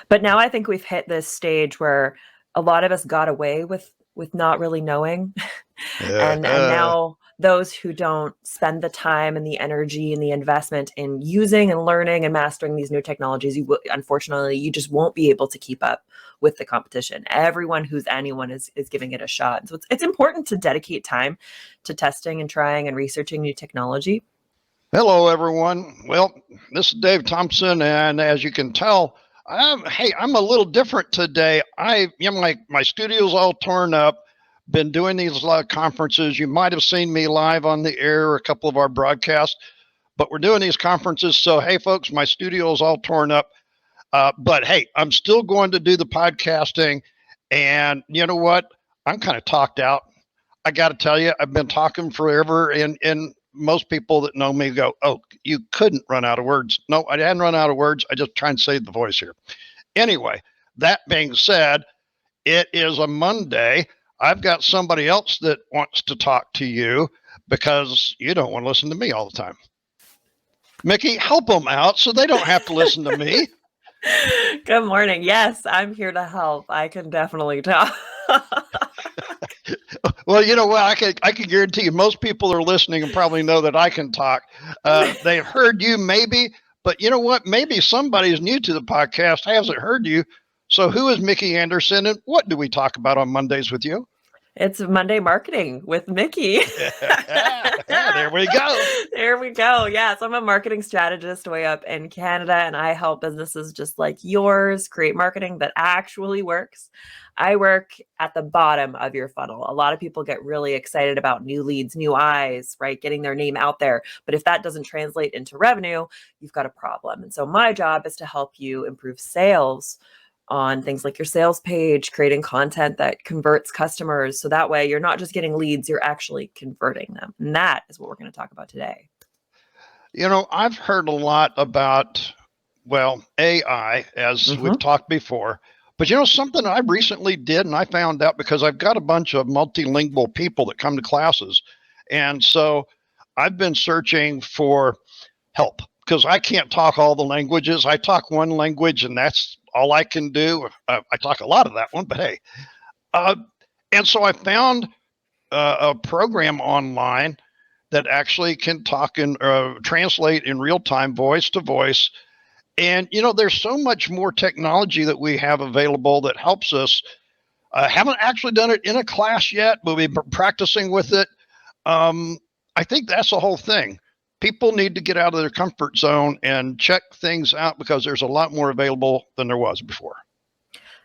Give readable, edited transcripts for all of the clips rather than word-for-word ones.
But now I think we've hit this stage where a lot of us got away with not really knowing. And Uh, now those who don't spend the time and the energy and the investment in using and learning and mastering these new technologies, unfortunately, you just won't be able to keep up with the competition. Everyone who's anyone is giving it a shot. And so it's important to dedicate time to testing and trying and researching new technology. Hello, everyone. Well, this is Dave Thompson, and as you can tell, I'm a little different today. My studio's all torn up. Been doing these conferences. You might have seen me live on the air, a couple of our broadcasts, but we're doing these conferences. So, hey, folks, my studio is all torn up. But hey, I'm still going to do the podcasting. And you know what? I'm kind of talked out. I got to tell you, I've been talking forever, and most people that know me go, "Oh, you couldn't run out of words." No, I hadn't run out of words. I just try and save the voice here. Anyway, that being said, it is a Monday. I've got somebody else that wants to talk to you because you don't want to listen to me all the time. Mickey, help them out so they don't have to listen to me. Good morning. Yes, I'm here to help. I can definitely talk. Well, you know what? I can guarantee you, most people are listening and probably know that I can talk. They've heard you, maybe, but you know what? Maybe somebody's new to the podcast hasn't heard you. So, who is Mickey Anderson, and what do we talk about on Mondays with you? It's Monday marketing with Mickey. There we go. There we go. Yes, I'm a marketing strategist way up in Canada, and I help businesses just like yours create marketing that actually works. I work at the bottom of your funnel. A lot of people get really excited about new leads, new eyes, right? Getting their name out there. But if that doesn't translate into revenue, you've got a problem. And so my job is to help you improve sales on things like your sales page, creating content that converts customers. So that way you're not just getting leads, you're actually converting them. And that is what we're going to talk about today. You know, I've heard a lot about, well, AI, as we've talked before. But you know, something I recently did, and I found out because I've got a bunch of multilingual people that come to classes. And so I've been searching for help because I can't talk all the languages. I talk one language, and that's all I can do. I talk a lot of that one, but hey. Uh, and so I found a program online that actually can talk and translate in real time, voice to voice. And, you know, there's so much more technology that we have available that helps us. Haven't actually done it in a class yet, but we've been practicing with it. I think that's the whole thing. People need to get out of their comfort zone and check things out because there's a lot more available than there was before.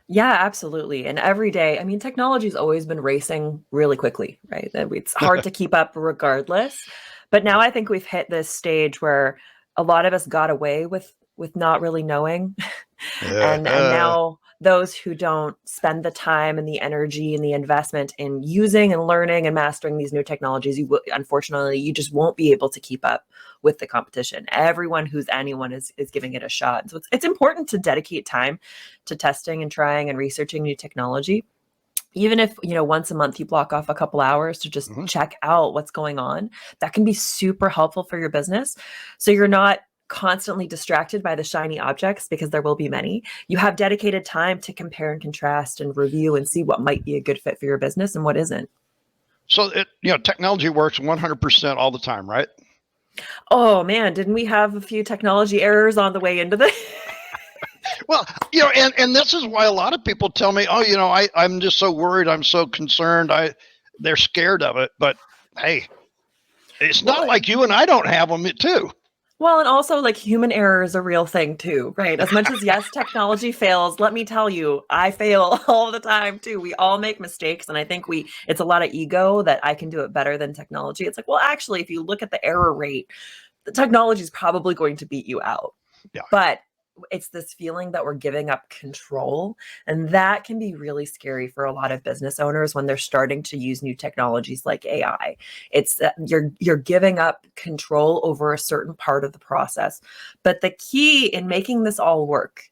Yeah, absolutely. And every day, I mean, technology's always been racing really quickly, right? It's hard to keep up regardless. But now I think we've hit this stage where a lot of us got away with not really knowing. And now those who don't spend the time and the energy and the investment in using and learning and mastering these new technologies, unfortunately, you just won't be able to keep up with the competition. Everyone who's anyone is giving it a shot. So it's important to dedicate time to testing and trying and researching new technology. Even if, once a month you block off a couple hours to just check out what's going on, that can be super helpful for your business. So you're not constantly distracted by the shiny objects, because there will be many. You have dedicated time to compare and contrast and review and see what might be a good fit for your business and what isn't. So technology works 100% all the time, right? Oh man, didn't we have a few technology errors on the way into this? Well, and this is why a lot of people tell me, oh, I'm just so worried, I'm so concerned, they're scared of it. But hey, it's not like you and I don't have them too. Well, and also like human error is a real thing too, right? As much as yes, technology fails, let me tell you, I fail all the time too. We all make mistakes. And I think it's a lot of ego that I can do it better than technology. It's like, well, actually, if you look at the error rate, the technology is probably going to beat you out. Yeah. But it's this feeling that we're giving up control. And that can be really scary for a lot of business owners when they're starting to use new technologies like AI. It's that you're giving up control over a certain part of the process. But the key in making this all work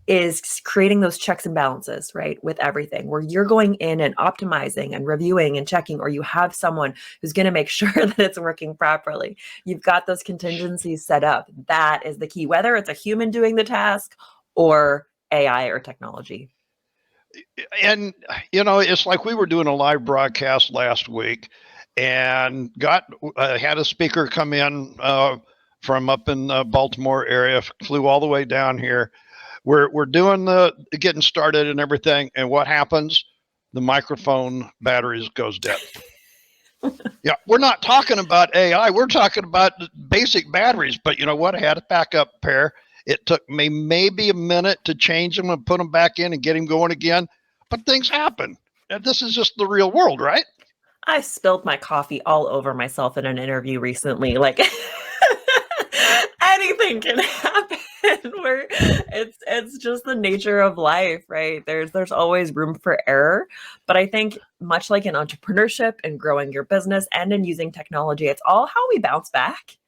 is creating those checks and balances, right? With everything, where you're going in and optimizing and reviewing and checking, or you have someone who's going to make sure that it's working properly. You've got those contingencies set up. That is the key, whether it's a human doing the task or AI or technology. And it's like we were doing a live broadcast last week, and had a speaker come in from up in the Baltimore area, flew all the way down here. We're doing the getting started and everything, and what happens? The microphone batteries goes dead. Yeah, we're not talking about AI. We're talking about basic batteries. But you know what? I had a backup pair. It took me maybe a minute to change them and put them back in and get him going again. But things happen. And this is just the real world, right? I spilled my coffee all over myself in an interview recently. Like anything can happen where it's just the nature of life, right? There's always room for error. But I think much like in entrepreneurship and growing your business and in using technology, it's all how we bounce back.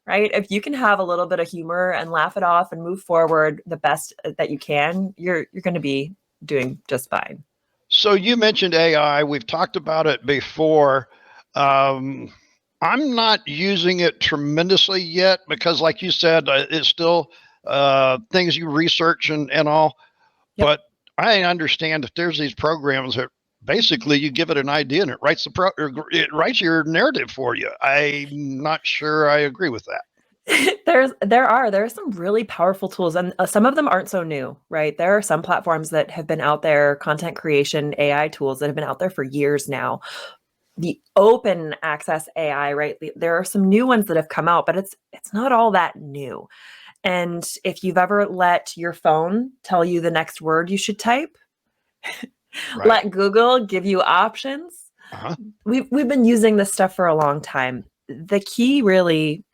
Right? If you can have a little bit of humor and laugh it off and move forward the best that you can, you're going to be doing just fine. So you mentioned AI. We've talked about it before. I'm not using it tremendously yet because, like you said, it's still things you research and all. Yep. But I understand that there's these programs that basically you give it an idea and it writes your narrative for you. I'm not sure I agree with that. There are some really powerful tools, and some of them aren't so new, right? There are some platforms that have been out there, content creation AI tools that have been out there for years now. The open access AI, right? There are some new ones that have come out, but it's not all that new. And if you've ever let your phone tell you the next word you should type, Right. let Google give you options. Uh-huh. We've been using this stuff for a long time. The key really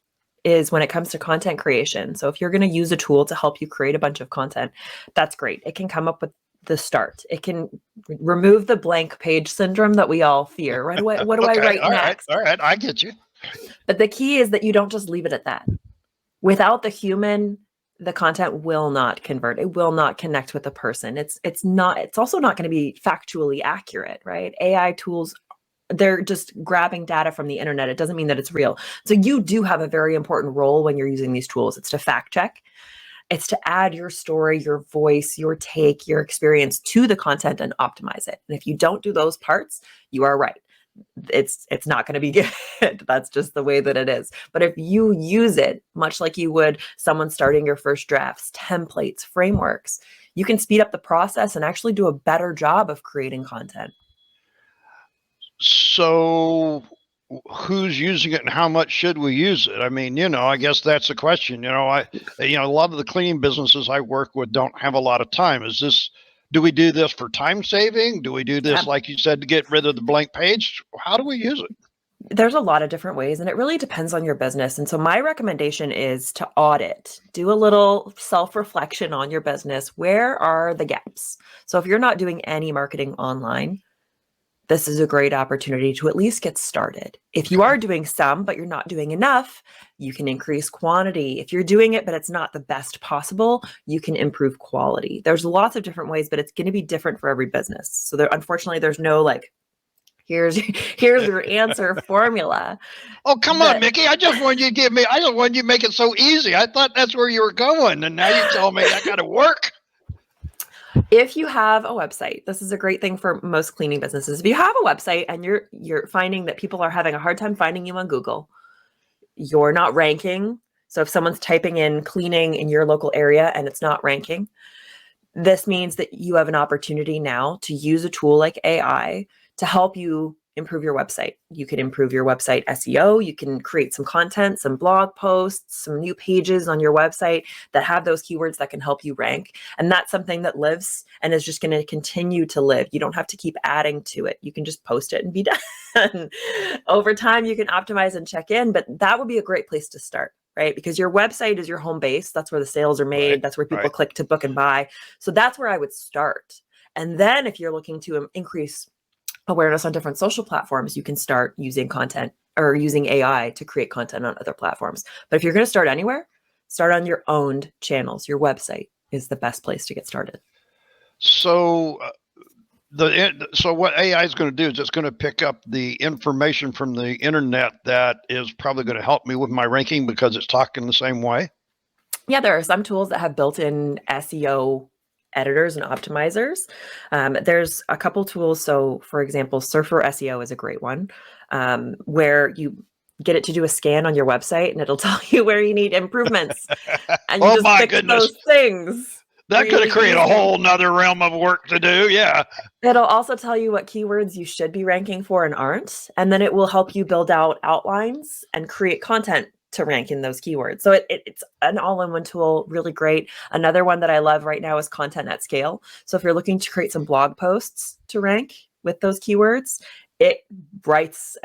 is when it comes to content creation. So if you're going to use a tool to help you create a bunch of content, that's great. It can come up with the start. It can remove the blank page syndrome that we all fear. Right away, what do I write next? All right, I get you. But the key is that you don't just leave it at that. Without the human, the content will not convert. It will not connect with the person. It's also not going to be factually accurate, right? AI tools, they're just grabbing data from the internet. It doesn't mean that it's real. So you do have a very important role when you're using these tools. It's to fact check. It's to add your story, your voice, your take, your experience to the content and optimize it. And if you don't do those parts, you are right. It's not going to be good. That's just the way that it is. But if you use it much like you would someone starting your first drafts, templates, frameworks, you can speed up the process and actually do a better job of creating content. So who's using it and how much should we use it? I mean, I guess that's the question. A lot of the cleaning businesses I work with don't have a lot of time. Do we do this for time saving? Do we do this, like you said, to get rid of the blank page? How do we use it? There's a lot of different ways, and it really depends on your business. And so my recommendation is to audit, do a little self-reflection on your business. Where are the gaps? So if you're not doing any marketing online, this is a great opportunity to at least get started. If you are doing some, but you're not doing enough, you can increase quantity. If you're doing it, but it's not the best possible, you can improve quality. There's lots of different ways, but it's going to be different for every business. So unfortunately, there's no here's your answer formula. Oh, come on, Mickey. I just wanted you to make it so easy. I thought that's where you were going. And now you tell me I got to work. If you have a website, this is a great thing for most cleaning businesses. If you have a website and you're finding that people are having a hard time finding you on Google, you're not ranking. So if someone's typing in cleaning in your local area and it's not ranking, this means that you have an opportunity now to use a tool like AI to help you improve your website. You can improve your website SEO. You can create some content, some blog posts, some new pages on your website that have those keywords that can help you rank. And that's something that lives and is just going to continue to live. You don't have to keep adding to it. You can just post it and be done. Over time, you can optimize and check in, but that would be a great place to start, right? Because your website is your home base. That's where the sales are made. That's where people click to book and buy. So that's where I would start. And then if you're looking to increase awareness on different social platforms, you can start using content or using AI to create content on other platforms. But if you're going to start anywhere, start on your owned channels. Your website is the best place to get started. So what AI is going to do is it's going to pick up the information from the internet that is probably going to help me with my ranking because it's talking the same way. Yeah, there are some tools that have built-in SEO editors and optimizers. There's a couple tools. So, for example, Surfer SEO is a great one, where you get it to do a scan on your website and it'll tell you where you need improvements. And you Oh just my fix goodness. those things That could have really created a easy. whole nother realm of work to do. Yeah. It'll also tell you what keywords you should be ranking for and aren't. And then it will help you build out outlines and create content to rank in those keywords. So it's an all-in-one tool, really great. Another one that I love right now is Content at Scale. So if you're looking to create some blog posts to rank with those keywords, it writes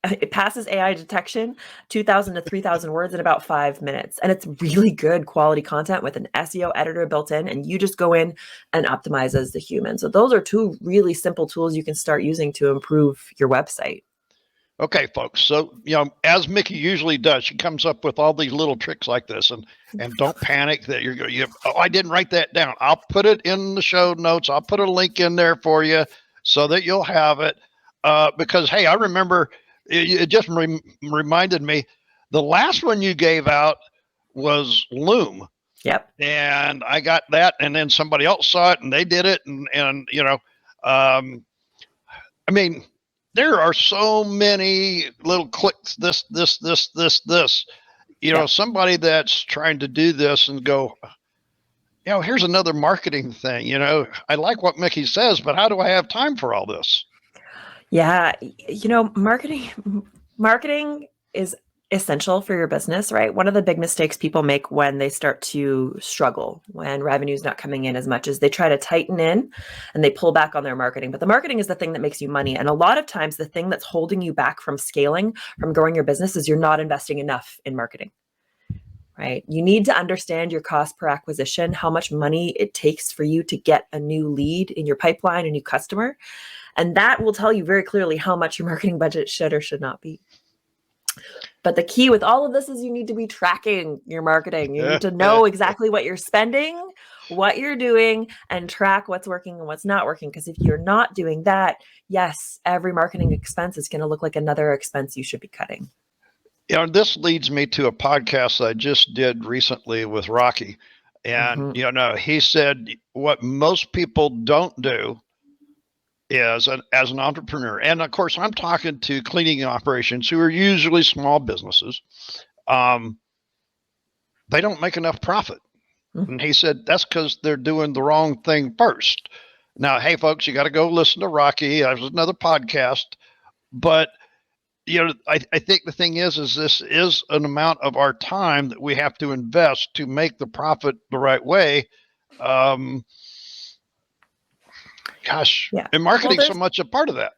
it passes AI detection, 2,000 to 3,000 words in about 5 minutes. And it's really good quality content with an SEO editor built in, and you just go in and optimize as the human. So those are two really simple tools you can start using to improve your website. Okay, folks. So, as Mickey usually does, she comes up with all these little tricks like this, and don't panic that you're going. Oh, I didn't write that down. I'll put it in the show notes. I'll put a link in there for you so that you'll have it. Because hey, I remember it just reminded me. The last one you gave out was Loom. Yep. And I got that, and then somebody else saw it, and they did it, and I mean. There are so many little clicks, this. Yep. Somebody that's trying to do this and go, here's another marketing thing. I like what Mickey says, but how do I have time for all this? Yeah. Marketing is essential for your business, right? One of the big mistakes people make when they start to struggle, when revenue is not coming in as much, as they try to tighten in and they pull back on their marketing. But the marketing is the thing that makes you money. And a lot of times the thing that's holding you back from scaling, from growing your business, is you're not investing enough in marketing, right? You need to understand your cost per acquisition, how much money it takes for you to get a new lead in your pipeline, a new customer. And that will tell you very clearly how much your marketing budget should or should not be. But the key with all of this is you need to be tracking your marketing. You need to know exactly what you're spending, what you're doing, and track what's working and what's not working. Because if you're not doing that, yes, every marketing expense is going to look like another expense you should be cutting. This leads me to a podcast I just did recently with Rocky. And, he said what most people don't do is as an entrepreneur. And of course, I'm talking to cleaning operations who are usually small businesses. They don't make enough profit. Mm-hmm. And he said, that's because they're doing the wrong thing first. Now, hey, folks, you got to go listen to Rocky. There's another podcast. But, I think the thing is this is an amount of our time that we have to invest to make the profit the right way. Gosh, yeah. And marketing so much a part of that.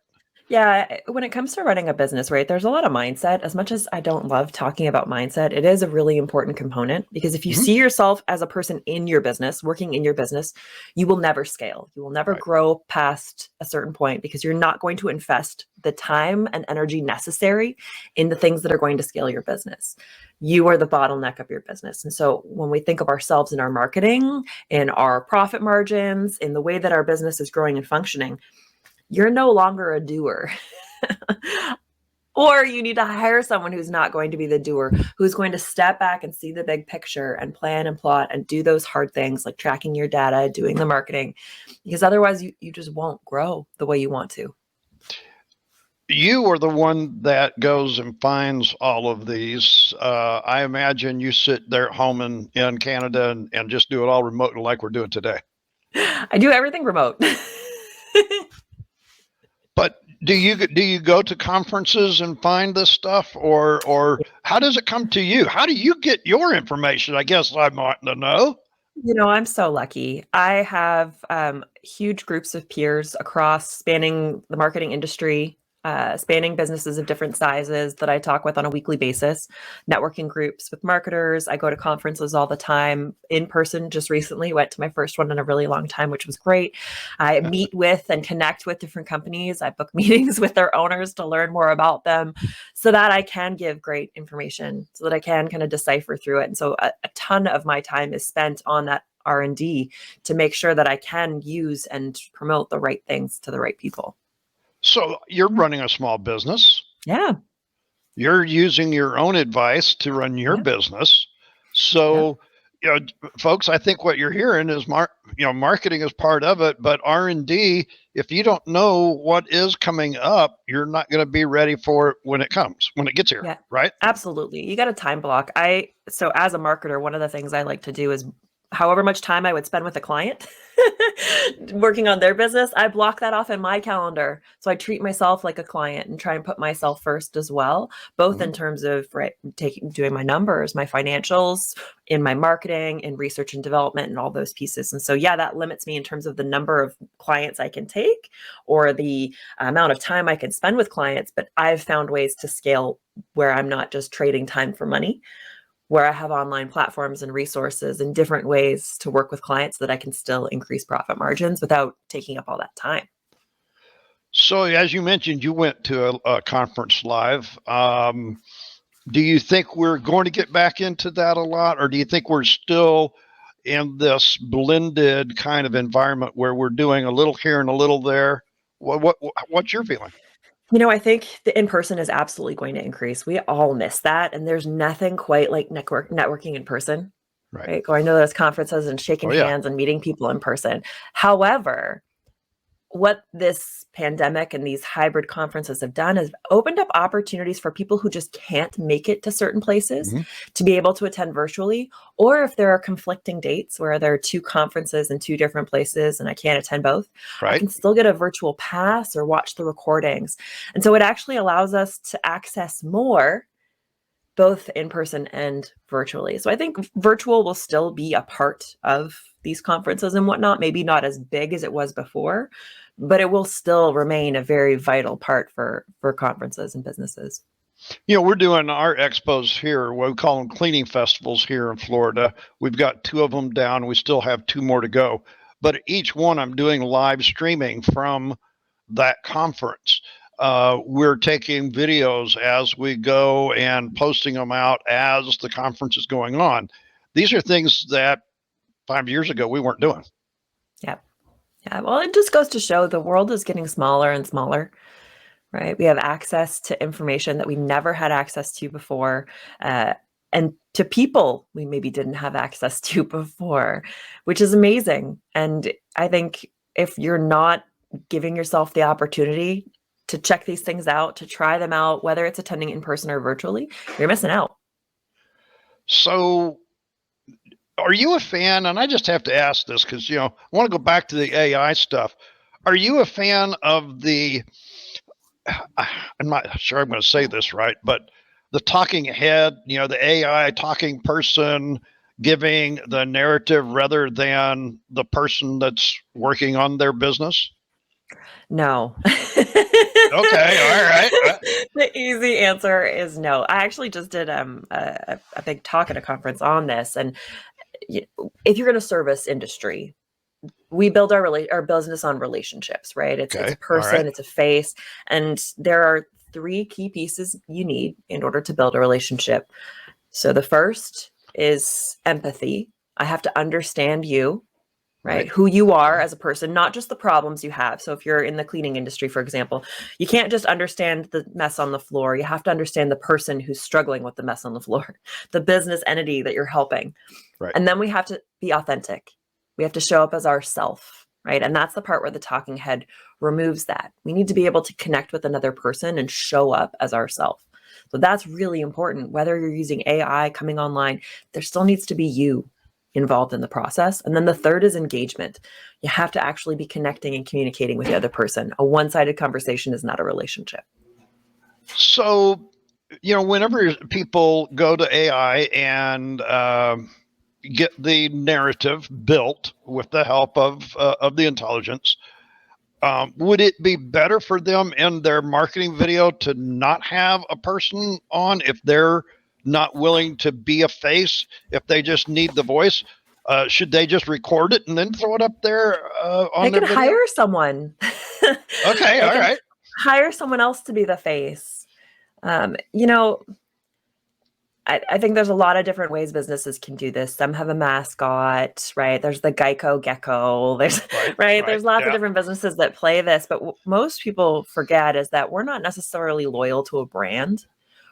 Yeah, when it comes to running a business, right, there's a lot of mindset. As much as I don't love talking about mindset, it is a really important component, because if you see yourself as a person in your business, working in your business, you will never scale. You will never grow past a certain point, because you're not going to invest the time and energy necessary in the things that are going to scale your business. You are the bottleneck of your business. And so when we think of ourselves in our marketing, in our profit margins, in the way that our business is growing and functioning, you're no longer a doer. Or you need to hire someone who's not going to be the doer, who's going to step back and see the big picture and plan and plot and do those hard things like tracking your data, doing the marketing, because otherwise you just won't grow the way you want to. You are the one that goes and finds all of these. I imagine you sit there at home in Canada and just do it all remote like we're doing today. I do everything remote. But do you go to conferences and find this stuff, or how does it come to you? How do you get your information? I guess I want to know. I'm so lucky. I have huge groups of peers across spanning the marketing industry, spanning businesses of different sizes that I talk with on a weekly basis, networking groups with marketers. I go to conferences all the time in person. Just recently went to my first one in a really long time, which was great. I meet with and connect with different companies. I book meetings with their owners to learn more about them so that I can give great information, so that I can kind of decipher through it. And so a ton of my time is spent on that R&D to make sure that I can use and promote the right things to the right people. So you're running a small business. Yeah. You're using your own advice to run your business. So you know, folks, I think what you're hearing is marketing is part of it, but R&D, if you don't know what is coming up, you're not going to be ready for it when it comes, when it gets here, Yeah, right? absolutely. You got a time block. So as a marketer, one of the things I like to do is however much time I would spend with a client working on their business, I block that off in my calendar. So I treat myself like a client and try and put myself first as well, both in terms of doing my numbers, my financials, in my marketing, in research and development, and all those pieces. And so, yeah, that limits me in terms of the number of clients I can take or the amount of time I can spend with clients. But I've found ways to scale where I'm not just trading time for money, where I have online platforms and resources and different ways to work with clients so that I can still increase profit margins without taking up all that time. So, as you mentioned, you went to a conference live. Do you think we're going to get back into that a lot, or do you think we're still in this blended kind of environment where we're doing a little here and a little there? What's your feeling? I think the in-person is absolutely going to increase. We all miss that. And there's nothing quite like networking in person, Right. right? Going to those conferences and shaking Oh, yeah. hands and meeting people in person. However, what this pandemic and these hybrid conferences have done is opened up opportunities for people who just can't make it to certain places Mm-hmm. to be able to attend virtually, or if there are conflicting dates where there are two conferences in two different places and I can't attend both, I Right. can still get a virtual pass or watch the recordings. And so it actually allows us to access more both in person and virtually. So I think virtual will still be a part of these conferences and whatnot, maybe not as big as it was before, but it will still remain a very vital part for conferences and businesses. We're doing our expos here, what we call them cleaning festivals here in Florida. We've got 2 of them down. We still have 2 more to go. But each one I'm doing live streaming from that conference. We're taking videos as we go and posting them out as the conference is going on. These are things that 5 years ago we weren't doing. Yeah. Yeah. Well, it just goes to show the world is getting smaller and smaller, right? We have access to information that we never had access to before, and to people we maybe didn't have access to before, which is amazing. And I think if you're not giving yourself the opportunity to check these things out, to try them out, whether it's attending in person or virtually, you're missing out. So, are you a fan? And I just have to ask this because, I want to go back to the AI stuff. Are you a fan of I'm not sure I'm going to say this right, but the talking head, the AI talking person giving the narrative rather than the person that's working on their business? No. Okay, all right. The easy answer is no. I actually just did a big talk at a conference on this, and if you're in a service industry, we build our business on relationships, right? It's Okay, a all right. person, it's a face, and there are 3 key pieces you need in order to build a relationship. So the first is empathy. I have to understand you, right? Right. Who you are as a person, not just the problems you have. So if you're in the cleaning industry, for example, you can't just understand the mess on the floor. You have to understand the person who's struggling with the mess on the floor, the business entity that you're helping. Right. And then we have to be authentic. We have to show up as ourself, right? And that's the part where the talking head removes that. We need to be able to connect with another person and show up as ourself. So that's really important. Whether you're using AI coming online, there still needs to be you involved in the process. And then the third is engagement. You have to actually be connecting and communicating with the other person. A one-sided conversation is not a relationship. So, whenever people go to AI and get the narrative built with the help of the intelligence, would it be better for them in their marketing video to not have a person on if they're not willing to be a face, if they just need the voice? Should they just record it and then throw it up there They on their can video? hire someone. Okay, They all can right. hire someone else to be the face. Um, you know, I think there's a lot of different ways businesses can do this. Some have a mascot, right? There's the Geico gecko. There's Right, right. right. There's lots of Yeah. different businesses that play this, but most people forget is that we're not necessarily loyal to a brand.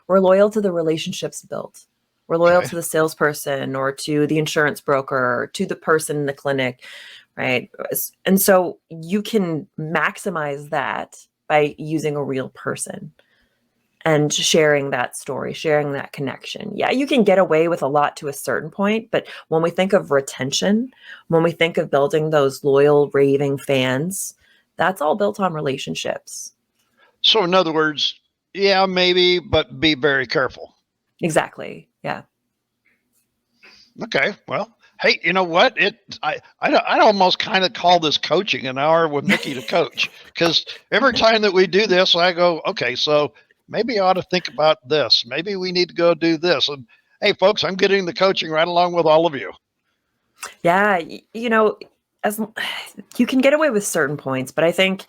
We're loyal to the relationships built. We're loyal Okay. to the salesperson or to the insurance broker or to the person in the clinic, right? And so you can maximize that by using a real person and sharing that story, sharing that connection. Yeah, you can get away with a lot to a certain point, but when we think of retention, when we think of building those loyal, raving fans, that's all built on relationships. So, in other words, yeah, maybe, but be very careful. Exactly. Yeah. Okay. Well, hey, you know what? I'd almost kind of call this coaching an hour with Mickey to coach, because every time that we do this, I go, okay, so maybe I ought to think about this. Maybe we need to go do this. And hey, folks, I'm getting the coaching right along with all of you. Yeah. As you can get away with certain points, but I think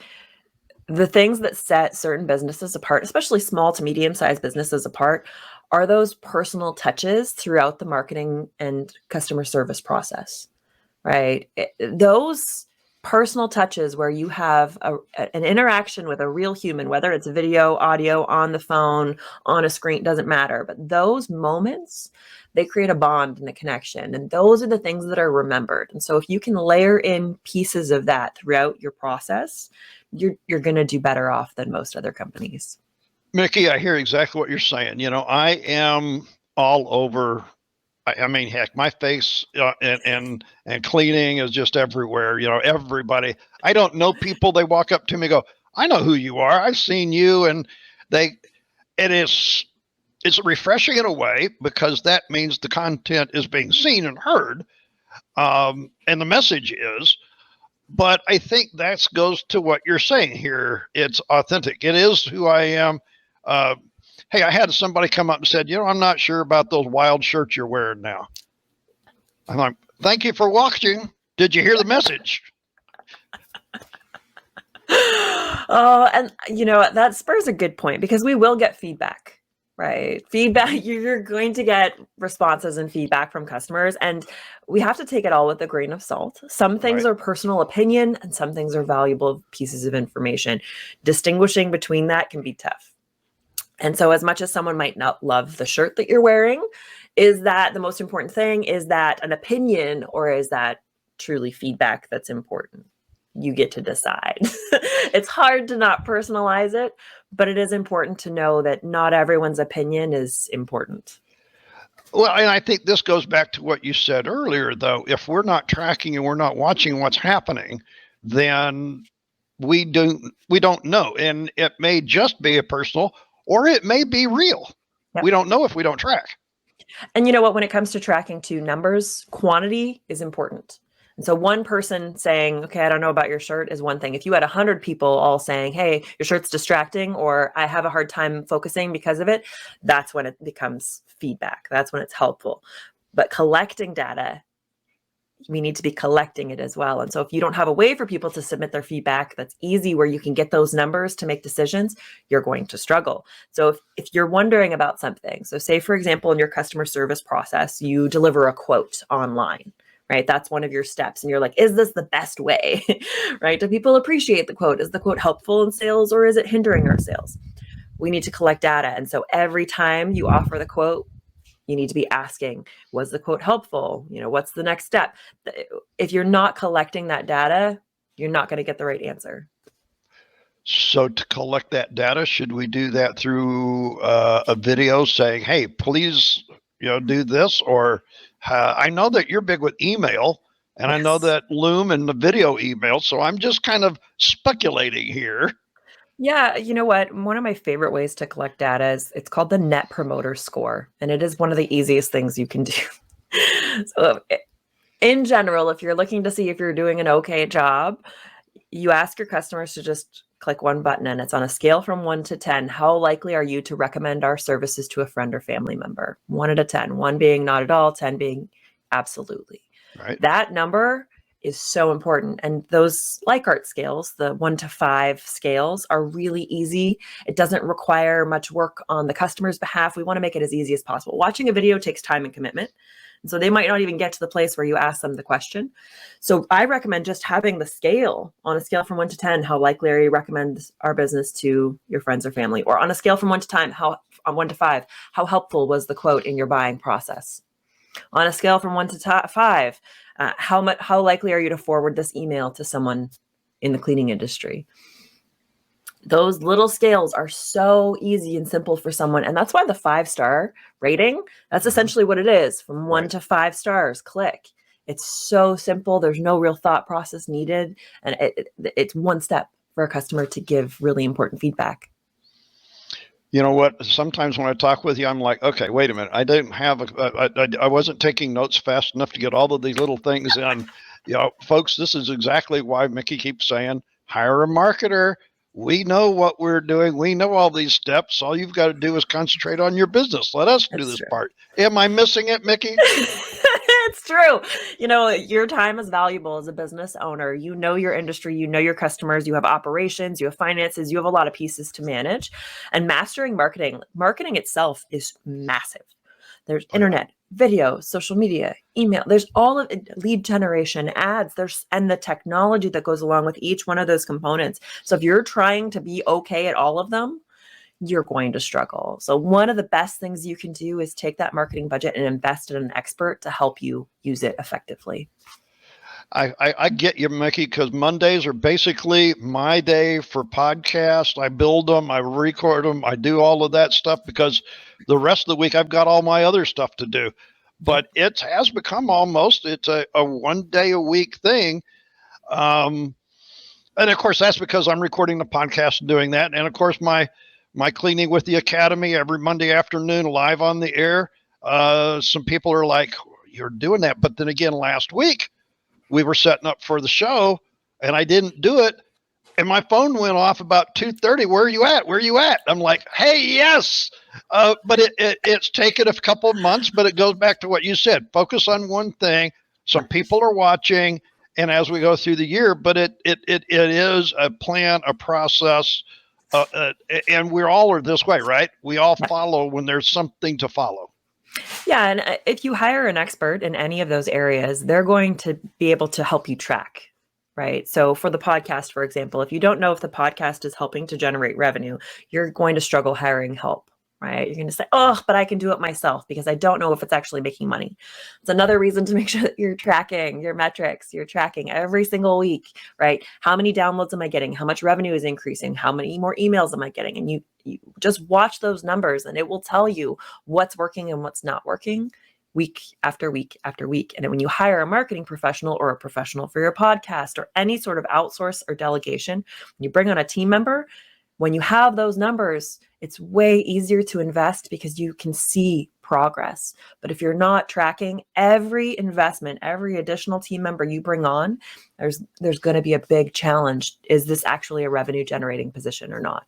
the things that set certain businesses apart, especially small to medium sized businesses apart, are those personal touches throughout the marketing and customer service process, right? Those personal touches where you have an interaction with a real human, whether it's video, audio, on the phone, on a screen, doesn't matter. But those moments, they create a bond and a connection. And those are the things that are remembered. And so if you can layer in pieces of that throughout your process, you're going to do better off than most other companies. Mickey, I hear exactly what you're saying. I am all over. I mean, heck, my face and cleaning is just everywhere. Everybody. I don't know people. They walk up to me, and go, "I know who you are. I've seen you," and they. It is. It's refreshing in a way, because that means the content is being seen and heard, and the message is. But I think that goes to what you're saying here. It's authentic. It is who I am. Uh, hey, I had somebody come up and said, I'm not sure about those wild shirts you're wearing now. I'm like, thank you for watching. Did you hear the message? Oh, and that spurs a good point, because we will get feedback, right? Feedback, you're going to get responses and feedback from customers, and we have to take it all with a grain of salt. Some things Right. are personal opinion and some things are valuable pieces of information. Distinguishing between that can be tough. And so as much as someone might not love the shirt that you're wearing, is that the most important thing? Is that an opinion, or is that truly feedback that's important? You get to decide. It's hard to not personalize it, but it is important to know that not everyone's opinion is important. Well, and I think this goes back to what you said earlier, though. If we're not tracking and we're not watching what's happening, then we don't know. And it may just be a personal, or it may be real. Yep. We don't know if we don't track. And you know what, when it comes to tracking to numbers, quantity is important. And so one person saying, okay, I don't know about your shirt, is one thing. If you had 100 people all saying, hey, your shirt's distracting, or I have a hard time focusing because of it, that's when it becomes feedback. That's when it's helpful. But collecting data, we need to be collecting it as well. And so if you don't have a way for people to submit their feedback that's easy, where you can get those numbers to make decisions, you're going to struggle. So if you're wondering about something, so say, for example, in your customer service process, you deliver a quote online, right? That's one of your steps. And you're like, is this the best way, right? Do people appreciate the quote? Is the quote helpful in sales, or is it hindering our sales? We need to collect data. And so every time you offer the quote, you need to be asking, was the quote helpful? What's the next step? If you're not collecting that data, you're not going to get the right answer. So to collect that data, should we do that through a video saying, hey, please, do this? Or I know that you're big with email, and Yes. I know that Loom and the video email. So I'm just kind of speculating here. Yeah, you know what? One of my favorite ways to collect data is, it's called the Net Promoter Score, and it is one of the easiest things you can do. So in general, if you're looking to see if you're doing an okay job, you ask your customers to just click one button, and it's on a scale from 1 to 10. How likely are you to recommend our services to a friend or family member? 1 out of 10, 1 being not at all, 10 being absolutely. Right. That number is so important. And those Likert scales, the 1 to 5 scales, are really easy. It doesn't require much work on the customer's behalf. We want to make it as easy as possible. Watching a video takes time and commitment. And so they might not even get to the place where you ask them the question. So I recommend just having the scale on a scale from 1 to 10, how likely are you to recommend our business to your friends or family? Or on a scale from 1 to 10, on 1 to 5, how helpful was the quote in your buying process? On a scale from 1 to 5, how likely are you to forward this email to someone in the cleaning industry? Those little scales are so easy and simple for someone. And that's why the 5-star rating, that's essentially what it is, from 1 to 5 stars, click. It's so simple. There's no real thought process needed. And it's one step for a customer to give really important feedback. You know what? Sometimes when I talk with you, I'm like, okay, wait a minute. I didn't have I wasn't taking notes fast enough to get all of these little things in. Folks, this is exactly why Mickey keeps saying, hire a marketer. We know what we're doing. We know all these steps. All you've got to do is concentrate on your business. Let us do this part. Am I missing it, Mickey? It's true. Your time is valuable as a business owner. You know your industry, you know your customers, you have operations, you have finances, you have a lot of pieces to manage. And mastering marketing itself is massive. There's internet, video, social media, email. There's all of it, lead generation, ads, and the technology that goes along with each one of those components. So if you're trying to be okay at all of them, you're going to struggle. So one of the best things you can do is take that marketing budget and invest in an expert to help you use it effectively. I get you, Mickey, because Mondays are basically my day for podcasts. I build them, I record them, I do all of that stuff because the rest of the week I've got all my other stuff to do. But it has become it's a 1 day a week thing. And of course, that's because I'm recording the podcast and doing that. And of course, my cleaning with the Academy every Monday afternoon live on the air. Some people are like, you're doing that. But then again, last week, we were setting up for the show and I didn't do it. And my phone went off about 2:30. Where are you at? Where are you at? I'm like, hey, yes. But it's taken a couple of months, but it goes back to what you said. Focus on one thing. Some people are watching. And as we go through the year, but it is a plan, a process. And we all are this way, right? We all follow when there's something to follow. Yeah. And if you hire an expert in any of those areas, they're going to be able to help you track, right? So for the podcast, for example, if you don't know if the podcast is helping to generate revenue, you're going to struggle hiring help, right? You're going to say, oh, but I can do it myself because I don't know if it's actually making money. It's another reason to make sure that you're tracking your metrics. You're tracking every single week, right? How many downloads am I getting? How much revenue is increasing? How many more emails am I getting? And you just watch those numbers and it will tell you what's working and what's not working week after week after week. And when you hire a marketing professional or a professional for your podcast or any sort of outsource or delegation, you bring on a team member, when you have those numbers, it's way easier to invest because you can see progress. But if you're not tracking every investment, every additional team member you bring on, there's going to be a big challenge. Is this actually a revenue generating position or not?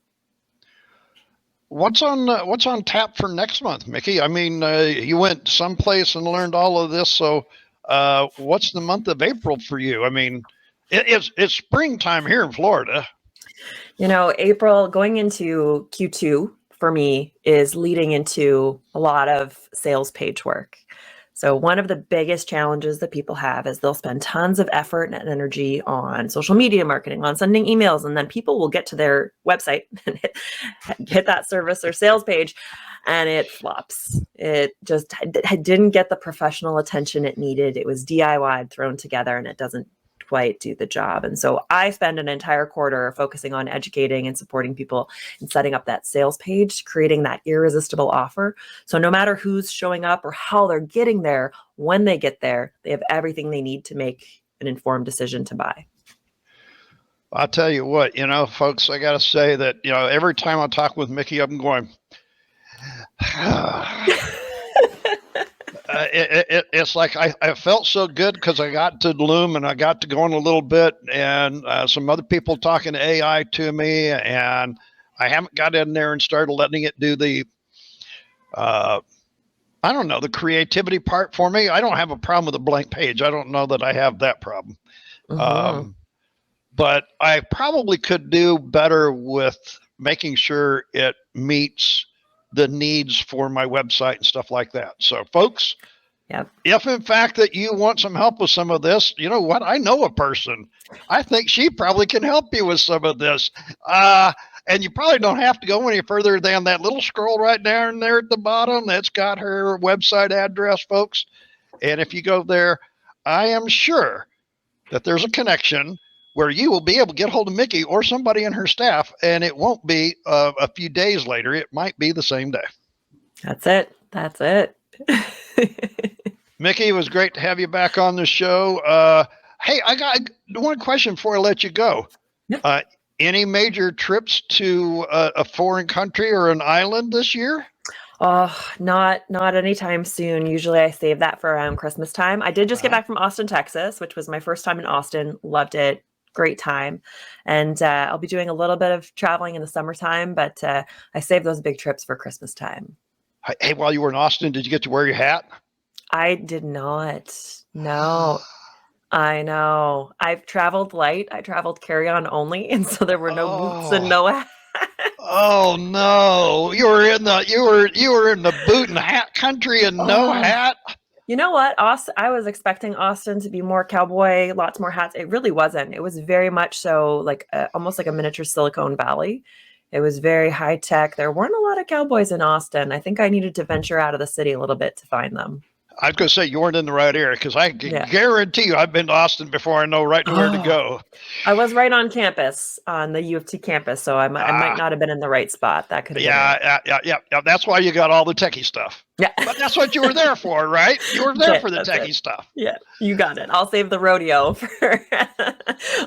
What's on tap for next month, Mickey? I mean, you went someplace and learned all of this. So what's the month of April for you? I mean, it's springtime here in Florida. April going into Q2 for me is leading into a lot of sales page work. So one of the biggest challenges that people have is they'll spend tons of effort and energy on social media marketing, on sending emails, and then people will get to their website and hit that service or sales page and it flops. It just didn't get the professional attention it needed. It was DIY thrown together and it doesn't quite do the job. And so I spend an entire quarter focusing on educating and supporting people and setting up that sales page, creating that irresistible offer. So no matter who's showing up or how they're getting there, when they get there, they have everything they need to make an informed decision to buy. I'll tell you what, folks, I got to say that, every time I talk with Mickey, I'm going, it's like I felt so good because I got to Loom and I got to go in a little bit and some other people talking AI to me, and I haven't got in there and started letting it do the, I don't know, the creativity part for me. I don't have a problem with a blank page. I don't know that I have that problem. Mm-hmm. But I probably could do better with making sure it meets the needs for my website and stuff like that. So folks, Yep. If in fact that you want some help with some of this, you know what? I know a person. I think she probably can help you with some of this. And you probably don't have to go any further than that little scroll right down there at the bottom. That's got her website address, folks. And if you go there, I am sure that there's a connection where you will be able to get hold of Mickey or somebody in her staff, and it won't be a few days later. It might be the same day. That's it. That's it. Mickey, it was great to have you back on the show. Hey, I got one question before I let you go. Yep. Any major trips to a foreign country or an island this year? Oh, not anytime soon. Usually I save that for around Christmas time. I did just get back from Austin, Texas, which was my first time in Austin. Loved it. Great time. And I'll be doing a little bit of traveling in the summertime, but I save those big trips for Christmas time. Hey, while you were in Austin, did you get to wear your hat? I did not. No. I know. I've traveled light. I traveled carry-on only, and so there were no boots and no hats. Oh no! You were in the boot and hat country and no hat. You know what? Austin, I was expecting Austin to be more cowboy, lots more hats. It really wasn't. It was very much so like almost like a miniature Silicon Valley. It was very high tech. There weren't a lot of cowboys in Austin. I think I needed to venture out of the city a little bit to find them. I was going to say you weren't in the right area because I can guarantee you I've been to Austin before. I know right to where to go. I was right on campus, on the U of T campus, so I might not have been in the right spot. That could have been yeah. That's why you got all the techie stuff. Yeah. But that's what you were there for, right? You were there for the techie stuff. Yeah, you got it. I'll save the rodeo for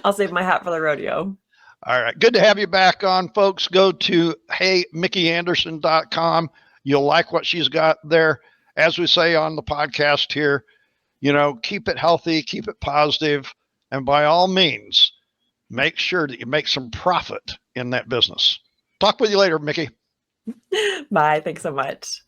I'll save my hat for the rodeo. All right. Good to have you back on, folks. Go to heymickeyanderson.com. You'll like what she's got there. As we say on the podcast here, keep it healthy, keep it positive, and by all means, make sure that you make some profit in that business. Talk with you later, Mickey. Bye. Thanks so much.